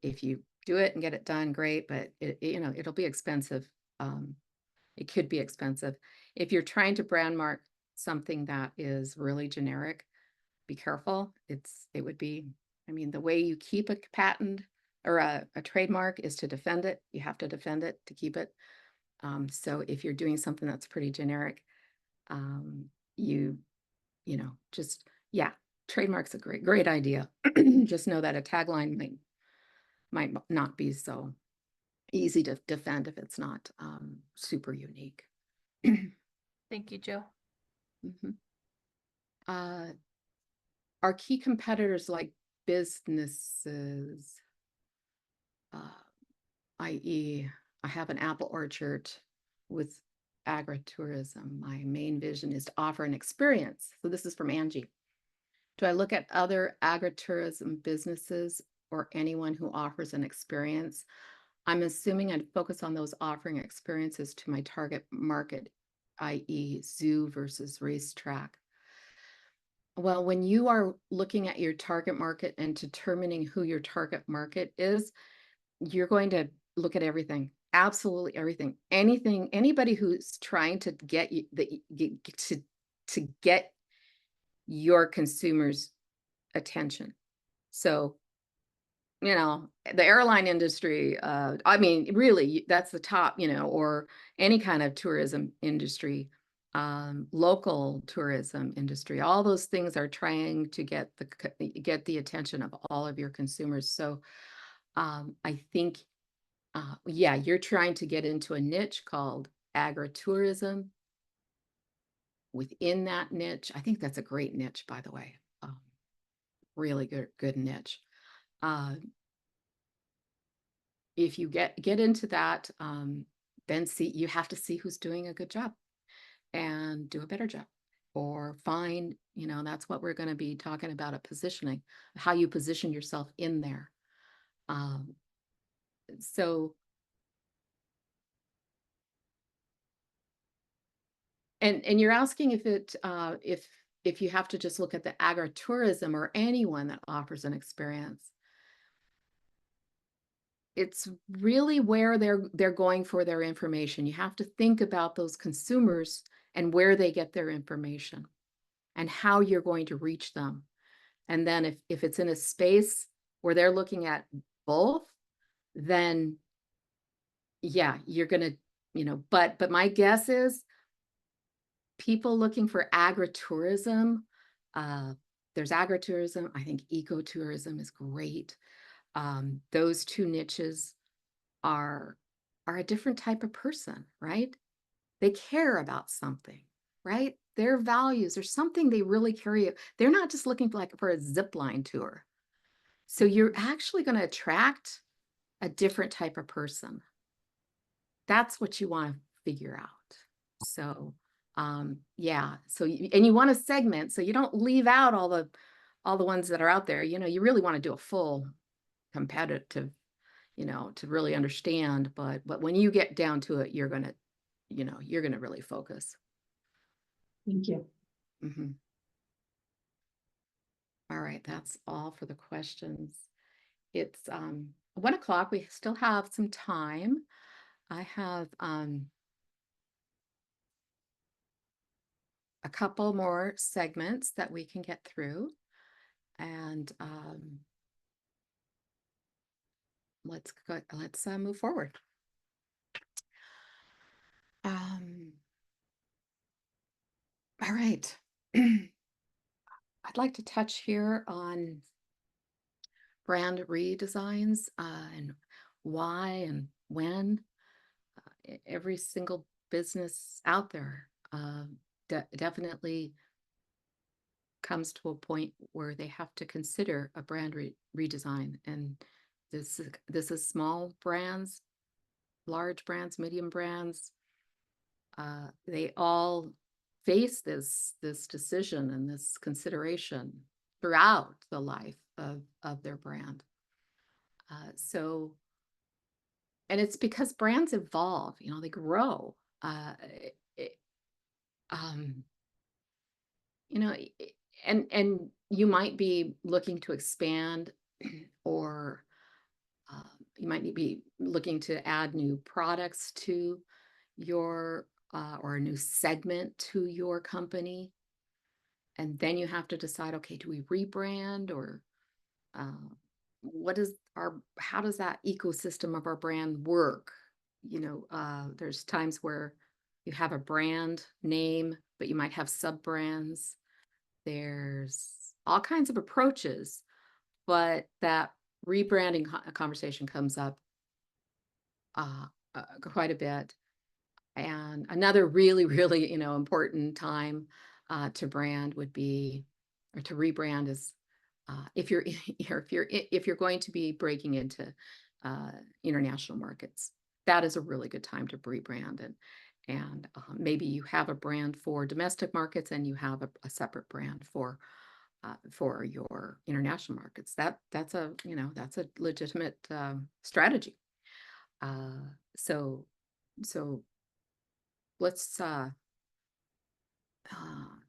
If you do it and get it done, great, but it'll be expensive. It could be expensive. If you're trying to brand mark something that is really generic, be careful. It would be, I mean, the way you keep a patent or a trademark is to defend it. You have to defend it to keep it. So if you're doing something that's pretty generic, yeah, trademark's a great idea. Just know that a tagline might not be so easy to defend if it's not super unique. Thank you, Jill. Mhm. Are key competitors like businesses, i.e., I have an apple orchard with agritourism. My main vision is to offer an experience. So this is from Angie. Do I look at other agritourism businesses or anyone who offers an experience? I'm assuming I'd focus on those offering experiences to my target market, i.e. zoo versus racetrack. Well, when you are looking at your target market and determining who your target market is, you're going to look at everything, absolutely everything, anybody who's trying to get you to get your consumers' attention. So, the airline industry, I mean, really, that's the top, or any kind of tourism industry, local tourism industry, all those things are trying to get the attention of all of your consumers. So, I think, yeah, you're trying to get into a niche called agritourism. Within that niche, I think that's a great niche, by the way, really good niche. If you get into that, then you have to see who's doing a good job and do a better job, or find, that's what we're going to be talking about at positioning, how you position yourself in there. So, and you're asking if you have to just look at the agritourism or anyone that offers an experience. It's really where they're going for their information. You have to think about those consumers and where they get their information and how you're going to reach them. And then if it's in a space where they're looking at both, then yeah, you're gonna, but my guess is people looking for agritourism, uh, there's agritourism. I think ecotourism is great. Those two niches are a different type of person, right? They care about something, right? Their values or something they really carry. They're not just looking for a zip line tour. So you're actually going to attract a different type of person. That's what you want to figure out. So, yeah. So, and you want to segment so you don't leave out all the ones that are out there. You really want to do a full competitive, to really understand. But when you get down to it, you're gonna really focus. Thank you. Mhm. All right, that's all for the questions. It's 1 o'clock. We still have some time. I have a couple more segments that we can get through, and let's move forward. All right. I'd like to touch here on brand redesigns and why and when. Every single business out there definitely comes to a point where they have to consider a brand redesign. And this is small brands, large brands, medium brands. They all face this decision and this consideration throughout the life of their brand. So, and it's because brands evolve, they grow. It, um, and you might be looking to expand, or you might be looking to add new products to your or a new segment to your company. And then you have to decide, okay, do we rebrand, or how does that ecosystem of our brand work? There's times where you have a brand name, but you might have sub brands. There's all kinds of approaches, but that rebranding conversation comes up quite a bit. And another really, really, important time to brand would be, or to rebrand is if you're if you're going to be breaking into international markets. That is a really good time to rebrand, and maybe you have a brand for domestic markets and you have a separate brand for your international markets. That's a legitimate strategy. So let's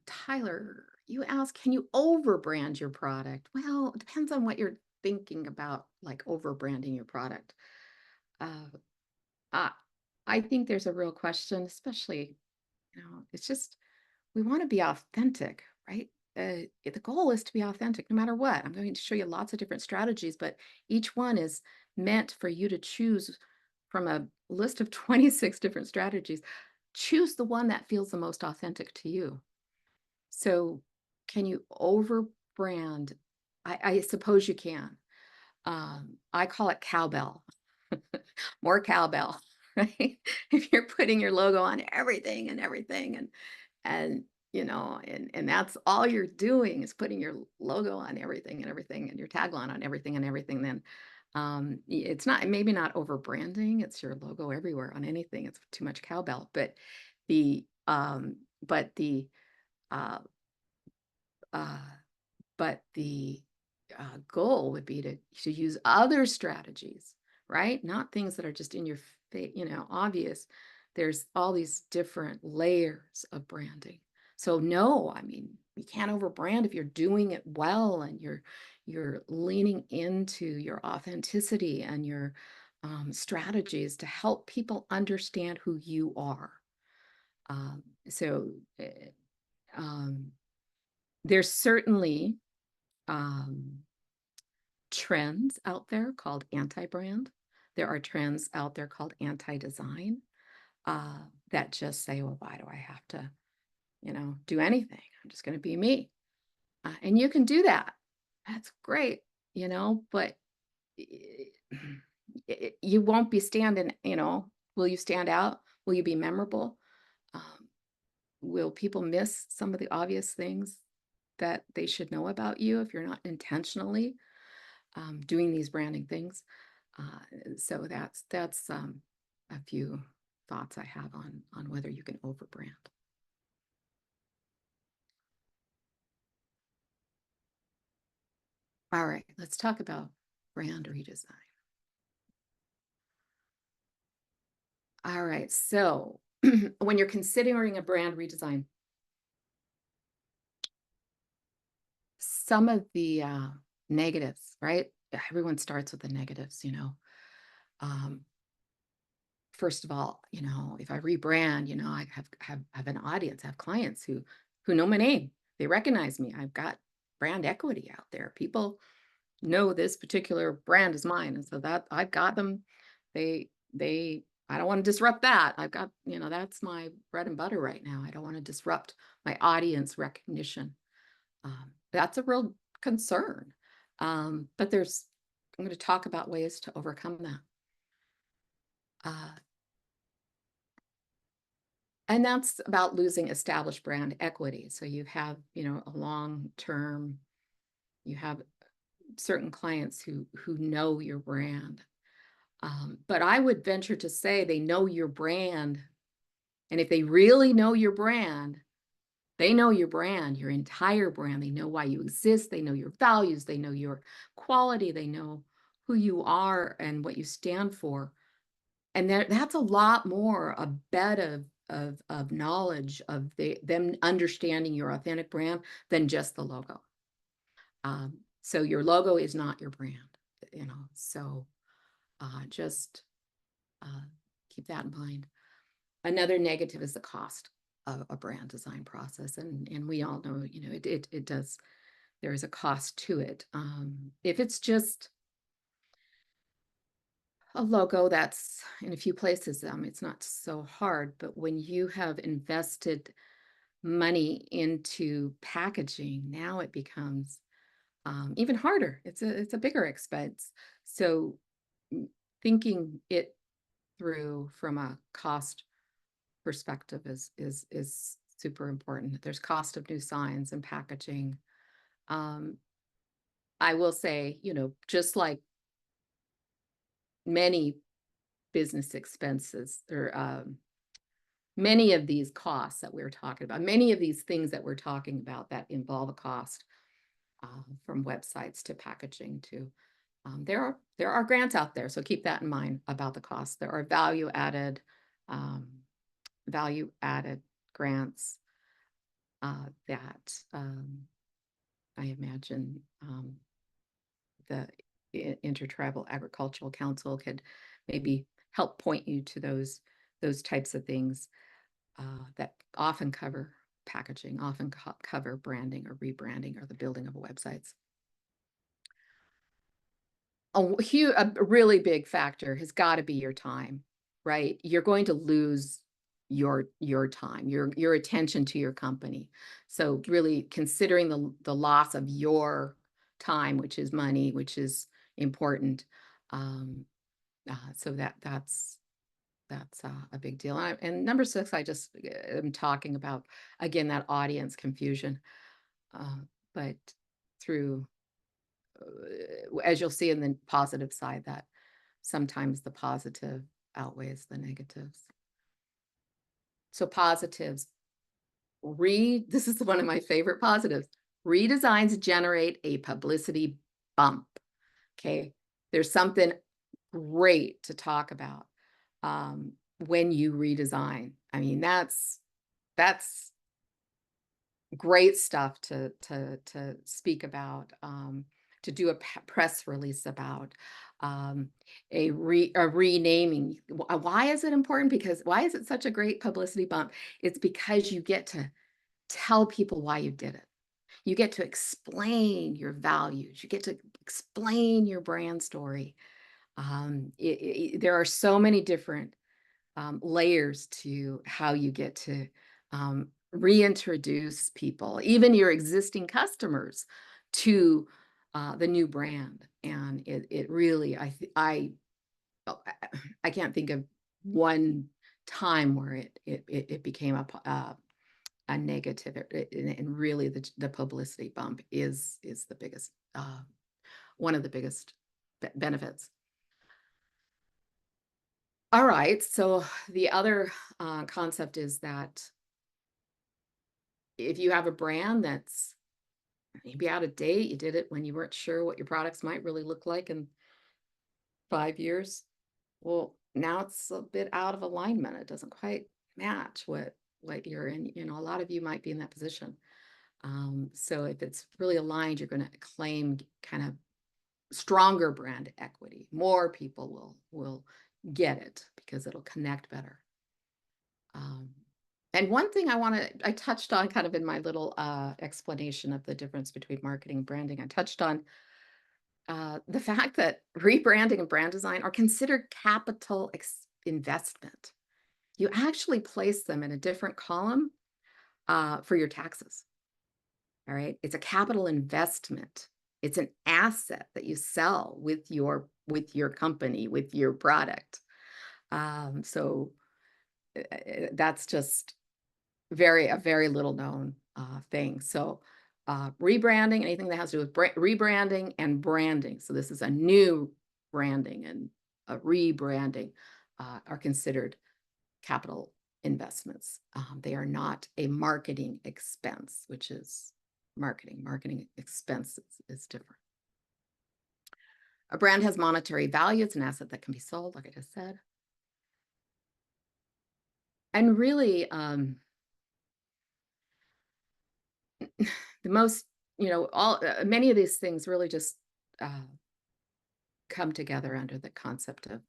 Tyler, you ask, can you overbrand your product? Well, it depends on what you're thinking about, like overbranding your product. Uh, I think there's a real question, especially, it's just, we want to be authentic, right? The goal is to be authentic no matter what. I'm going to show you lots of different strategies, but each one is meant for you to choose from a list of 26 different strategies. Choose the one that feels the most authentic to you. So can you overbrand? I suppose you can. I call it cowbell. More cowbell, right? If you're putting your logo on everything and that's all you're doing is putting your logo on everything and your tagline on everything and everything, then it's maybe not over branding. It's your logo everywhere on anything. It's too much cowbell. But the uh, uh, goal would be to use other strategies, right? Not things that are just in your face, obvious. There's all these different layers of branding. So no, I mean, you can't overbrand if you're doing it well and you're leaning into your authenticity and your strategies to help people understand who you are. So there's certainly trends out there called anti-brand. There are trends out there called anti-design that just say, well, why do I have to do anything. I'm just going to be me. And you can do that. That's great, but you won't be standing, will you stand out? Will you be memorable? Will people miss some of the obvious things that they should know about you if you're not intentionally doing these branding things? So that's a few thoughts I have on whether you can overbrand. All right, let's talk about brand redesign. All right, so when you're considering a brand redesign, some of the negatives, right? Everyone starts with the negatives, First of all, if I rebrand, I have an audience, I have clients who know my name. They recognize me. I've got brand equity out there. People know this particular brand is mine, and so that I've got them. They I don't want to disrupt that. I've got, that's my bread and butter right now. I don't want to disrupt my audience recognition. That's a real concern. But I'm going to talk about ways to overcome that. And that's about losing established brand equity. So you have, a long-term, you have certain clients who know your brand. But I would venture to say they know your brand. And if they really know your brand, they know your brand, your entire brand. They know why you exist. They know your values. They know your quality. They know who you are and what you stand for. And that's a lot more a bed of knowledge of them understanding your authentic brand than just the logo. So your logo is not your brand, so just keep that in mind. Another negative is the cost of a brand design process. And we all know, it does, there is a cost to it. If it's just a logo that's in a few places, it's not so hard, but when you have invested money into packaging, now it becomes even harder. It's a bigger expense. So thinking it through from a cost perspective is super important. There's cost of new signs and packaging. I will say, just like many business expenses or many of these costs that we're talking about, many of these things that we're talking about that involve a cost, from websites to packaging to there are grants out there, so keep that in mind about the cost. There are value added grants that I imagine the Intertribal Agricultural Council could maybe help point you to those types of things that often cover packaging, often cover branding or rebranding or the building of websites. A really big factor has got to be your time, right? You're going to lose your time, your attention to your company. So really considering the loss of your time, which is money, which is important. So that's a big deal. And number 6, I just am talking about, again, that audience confusion. But through as you'll see in the positive side, that sometimes the positive outweighs the negatives. So positives, this is one of my favorite positives. Redesigns generate a publicity bump. Okay, there's something great to talk about when you redesign. I mean, that's great stuff to speak about, to do a press release about, a renaming. Why is it important? Because why is it such a great publicity bump? It's because you get to tell people why you did it. You get to explain your values. You get to explain your brand story. There are so many different layers to how you get to reintroduce people, even your existing customers, to the new brand. And it really, I can't think of one time where it became a negative. And really the publicity bump is the biggest, one of the biggest benefits. All right, so the other concept is that if you have a brand that's maybe out of date, you did it when you weren't sure what your products might really look like in 5 years. Well, now it's a bit out of alignment. It doesn't quite match what you're in. You know, a lot of you might be in that position. So if it's really aligned, you're going to claim kind of stronger brand equity. More people will get it because it'll connect better. And one thing I touched on kind of in my little explanation of the difference between marketing and branding. I touched on the fact that rebranding and brand design are considered capital investment. You actually place them in a different column for your taxes. All right. It's a capital investment. It's an asset that you sell with your company, with your product. So that's just a very little known thing. So rebranding, anything that has to do with rebranding and branding. So this is a new branding and a rebranding are considered capital investments. They are not a marketing expense, which is marketing. Marketing expense is different. A brand has monetary value. It's an asset that can be sold, like I just said. And really, the most, many of these things really just come together under the concept of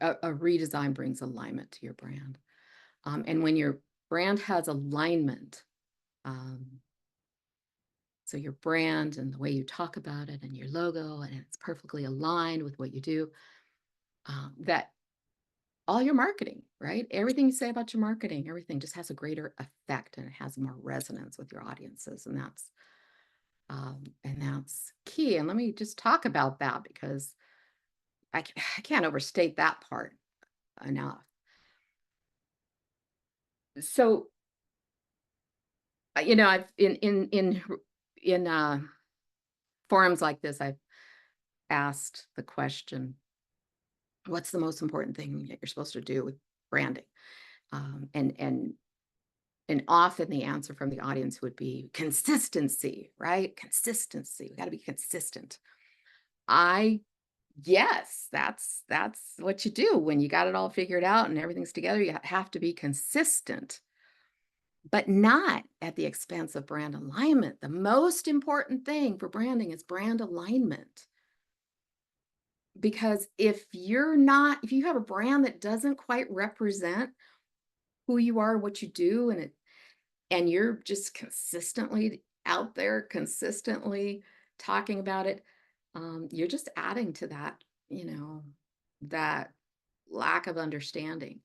a redesign brings alignment to your brand. And when your brand has alignment, so your brand and the way you talk about it and your logo, and it's perfectly aligned with what you do, that all your marketing, right? Everything you say about your marketing, everything just has a greater effect and it has more resonance with your audiences. And that's key. And let me just talk about that because I can't overstate that part enough. So, I've in forums like this, I've asked the question, what's the most important thing that you're supposed to do with branding? And often the answer from the audience would be consistency, right? Consistency. We got to be consistent. Yes, that's what you do when you got it all figured out and everything's together. You have to be consistent, but not at the expense of brand alignment. The most important thing for branding is brand alignment. Because if you have a brand that doesn't quite represent who you are, what you do, and you're just consistently out there, consistently talking about it, you're just adding to that, that lack of understanding.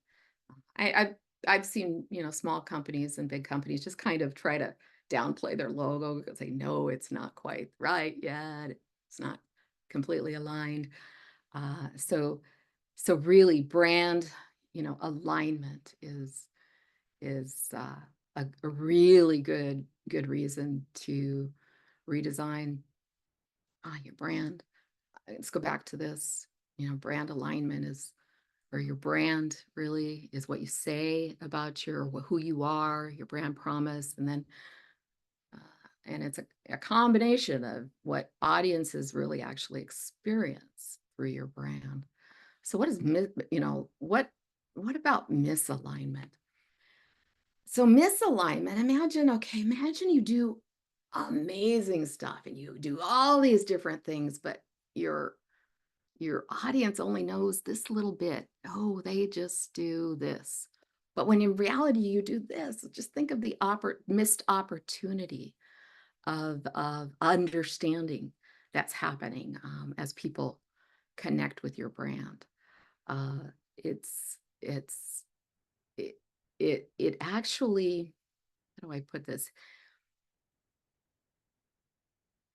I've seen, small companies and big companies just kind of try to downplay their logo because they know it's not quite right yet. It's not completely aligned. So really brand, alignment is a really good reason to redesign your brand. Let's go back to this, brand alignment or your brand really is what you say about who you are, your brand promise, and then and it's a combination of what audiences really actually experience through your brand. So what is what about misalignment? So misalignment, imagine you do amazing stuff and you do all these different things, but your audience only knows this little bit. Oh, they just do this. But when in reality you do this, just think of the missed opportunity of understanding that's happening as people connect with your brand. it actually, how do I put this?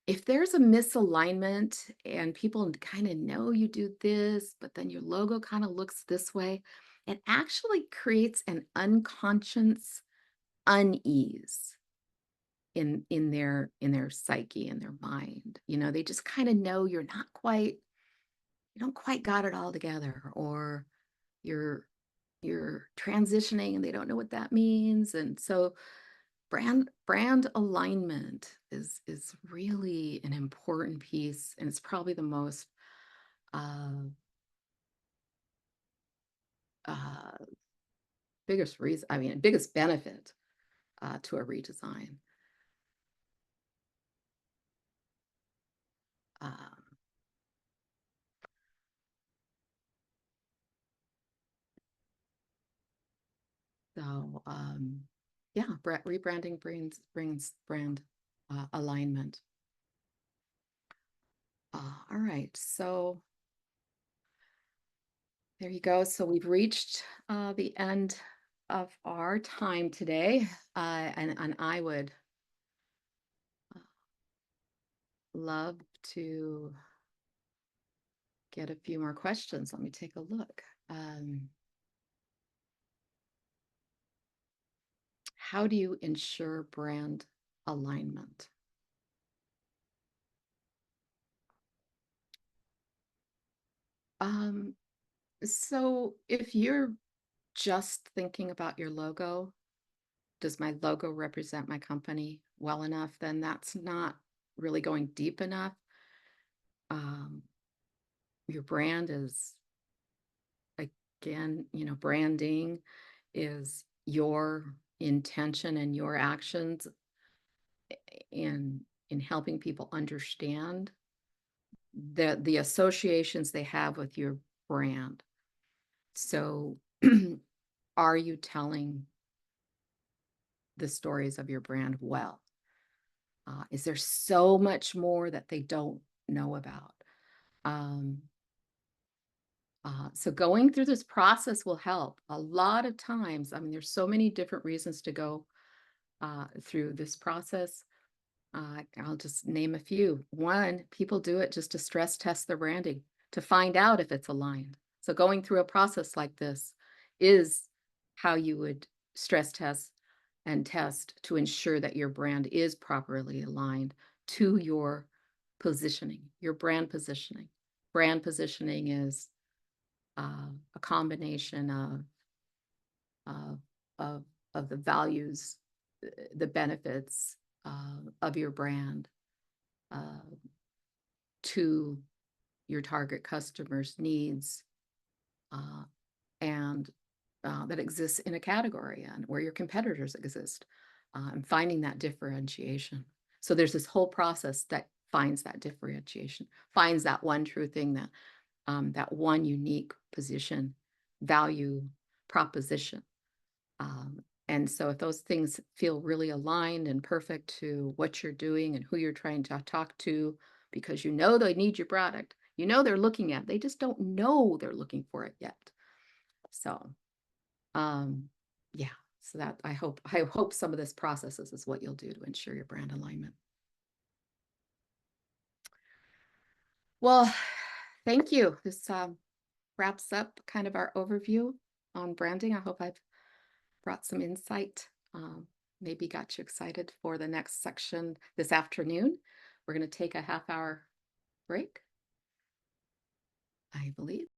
If there's a misalignment and people kind of know you do this, but then your logo kind of looks this way, it actually creates an unconscious unease in their psyche, in their mind. You know, they just kind of know you don't quite got it all together, or you're transitioning and they don't know what that means. And so brand alignment is really an important piece, and it's probably the most uh, uh, biggest reason, I mean, biggest benefit to a redesign. Um, yeah, rebranding brings brand alignment. All right, so there you go. So we've reached the end of our time today, and I would love to get a few more questions. Let me take a look. How do you ensure brand alignment? So if you're just thinking about your logo, does my logo represent my company well enough? Then that's not really going deep enough. Your brand is, again, you know, branding is your intention and your actions in helping people understand the associations they have with your brand. So are you telling the stories of your brand well? Is there so much more that they don't know about? So going through this process will help. A lot of times, I mean, there's so many different reasons to go through this process. I'll just name a few. One, people do it just to stress test their branding, to find out if it's aligned. So going through a process like this is how you would stress test and test to ensure that your brand is properly aligned to your positioning, your brand positioning. Brand positioning is a combination of of of the values, the benefits of your brand uh, to your target customers' needs, and that exists in a category and where your competitors exist, and finding that differentiation. So there's this whole process that finds that differentiation, finds that one true thing, that one unique position, value, proposition. And so if those things feel really aligned and perfect to what you're doing and who you're trying to talk to, because you know they need your product, you know they're looking at, they just don't know they're looking for it yet. So, yeah, so that I hope some of this processes is what you'll do to ensure your brand alignment. Well, thank you. This wraps up kind of our overview on branding. I hope I've brought some insight, maybe got you excited for the next section this afternoon. We're going to take a half-hour break, I believe.